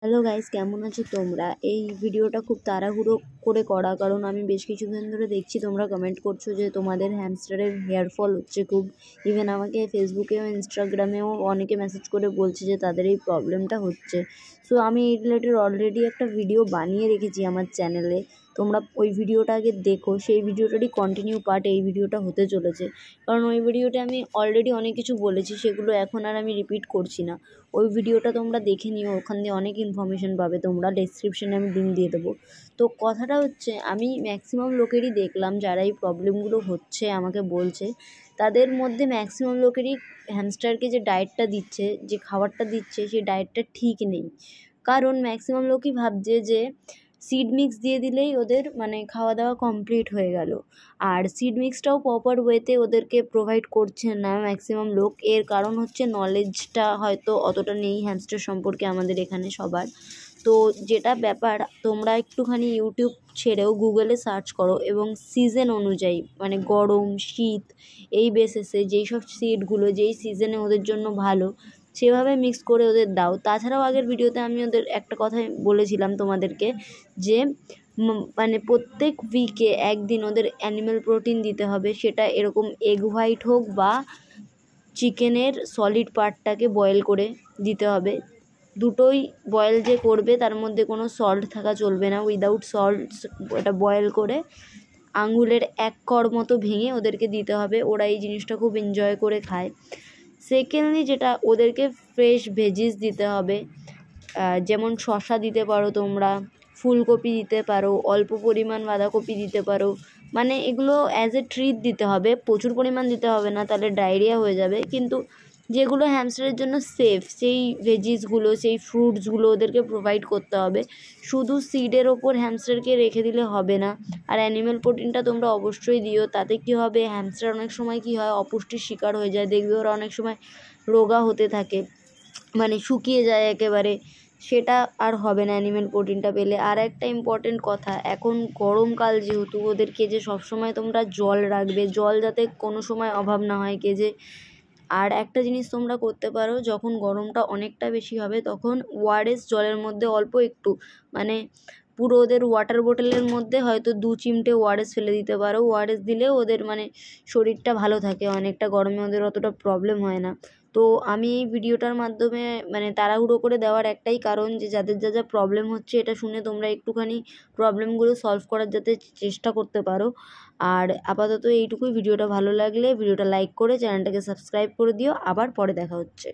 Hello guys, কেমন আছো তোমরা? এই ভিডিওটা খুব তাড়াহুড়ো করে করা, কারণ আমি বেশ কিছুদিন ধরে দেখছি তোমরা কমেন্ট করছো যে তোমাদের হ্যামস্টারের হেয়ার ফল হচ্ছে খুব। ইভেন আমাকে ফেসবুকেও ইনস্টাগ্রামেও অনেকে মেসেজ করে বলছে যে তাদের এই প্রবলেমটা হচ্ছে। সো আমি এই রিলেটেড অলরেডি একটা ভিডিও বানিয়ে রেখেছি আমার চ্যানেলে। তোমরা ওই ভিডিওটা আগে দেখো, সেই ভিডিওটারই কন্টিনিউ পার্ট এই ভিডিওটা হতে চলেছে। কারণ ওই ভিডিওতে আমি অলরেডি অনেক কিছু বলেছি, সেগুলো এখন আর আমি রিপিট করছি না। ওই ভিডিওটা তোমরা দেখে নিও, ওখান দিয়ে অনেক ইনফরমেশন পাবে তোমরা। ডেসক্রিপশনে আমি লিঙ্ক দিয়ে দেবো। তো কথাটা হচ্ছে, আমি ম্যাক্সিমাম লোকেরই দেখলাম যারা এই প্রবলেমগুলো হচ্ছে আমাকে বলছে, তাদের মধ্যে ম্যাক্সিমাম লোকেরই হ্যামস্টারকে যে ডায়েটটা দিচ্ছে, যে খাবারটা দিচ্ছে, সেই ডায়েটটা ঠিক নেই। কারণ ম্যাক্সিমাম লোকই ভাবছে যে সিড মিক্স দিয়ে দিলেই ওদের খাওয়া দাওয়া কমপ্লিট হয়ে গেল। আর সিড মিক্সটাও প্রপার ওয়েতে ওদেরকে প্রোভাইড করছে না ম্যাক্সিমাম লোক। এর কারণ হচ্ছে নলেজটা হয়তো অতটা নেই হ্যামস্টার সম্পর্কে আমাদের এখানে সবার। তো যেটা ব্যাপার, তোমরা একটুখানি ইউটিউব ছেড়েও গুগলে সার্চ করো এবং সিজন অনুযায়ী, গরম শীত এই বেসিসে যেই সব সিডগুলো যেই সিজনে ওদের জন্য ভালো, সেভাবে মিক্স করে ওদের দাও। তাছাড়াও আগের ভিডিওতে আমি ওদের একটা কথা বলেছিলাম তোমাদেরকে, যে প্রত্যেক উইকে একদিন ওদের অ্যানিম্যাল প্রোটিন দিতে হবে। সেটা এরকম এগ হোয়াইট হোক বা চিকেনের সলিড পার্টটাকে বয়েল করে দিতে হবে। দুটোই বয়েল যে করবে তার মধ্যে কোনো সল্ট থাকা চলবে না। উইদাউট সল্ট এটা বয়েল করে আঙুলের এক কড় মতো ভেঙে ওদেরকে দিতে হবে। ওরা এই জিনিসটা খুব এনজয় করে খায়। সেকেন্ডলি যেটা, ওদেরকে ফ্রেশ ভেজিস দিতে হবে। যেমন শসা দিতে পারো তোমরা, ফুলকপি দিতে পারো, অল্প পরিমাণ বাঁধাকপি দিতে পারো। এগুলো অ্যাজ এ ট্রিট দিতে হবে, প্রচুর পরিমাণ দিতে হবে না, তাহলে ডায়রিয়া হয়ে যাবে। কিন্তু যেগুলো হ্যামস্টারের জন্য সেফ, সেই ভেজিসগুলো, সেই ফ্রুটসগুলো ওদেরকে প্রোভাইড করতে হবে। শুধু সিডের ওপর হ্যামস্টারকে রেখে দিলে হবে না। আর অ্যানিম্যাল প্রোটিনটা তোমরা অবশ্যই দিও। তাতে কি হবে, হ্যামস্টার অনেক সময় কি হয়, অপুষ্টির শিকার হয়ে যায়। দেখবে ওরা অনেক সময় রোগা হতে থাকে, শুকিয়ে যায় একেবারে। সেটা আর হবে না অ্যানিম্যাল প্রোটিনটা পেলে। আর একটা ইম্পর্টেন্ট কথা, এখন গরমকাল যেহেতু, ওদেরকে যে সবসময় তোমরা জল রাখবে, জল যাতে কোনো সময় অভাব না হয় কেজে। আর একটা জিনিস তোমরা করতে পারো, যখন গরমটা অনেকটা বেশি হবে তখন ওআরএস জলের মধ্যে অল্প একটু, পুরো ওদের ওয়াটার বোতলের মধ্যে হয়তো 2 চিমটে ওআরএস ফেলে দিতে পারো। ওআরএস দিলে ওদের শরীরটা ভালো থাকে অনেকটা, গরমে ওদের অতটা প্রবলেম হয় না। তো আমি এই ভিডিওটার মাধ্যমে তাড়াহুড়ো করে দেওয়ার একটাই কারণ, যে যাদের যা যা প্রবলেম হচ্ছে এটা শুনে তোমরা একটুখানি প্রবলেমগুলো সলভ করার যাতে চেষ্টা করতে পারো। আর আপাতত এইটুকুই। ভিডিওটা ভালো লাগলে ভিডিওটা লাইক করে চ্যানেলটাকে সাবস্ক্রাইব করে দিও। আবার পরে দেখা হচ্ছে।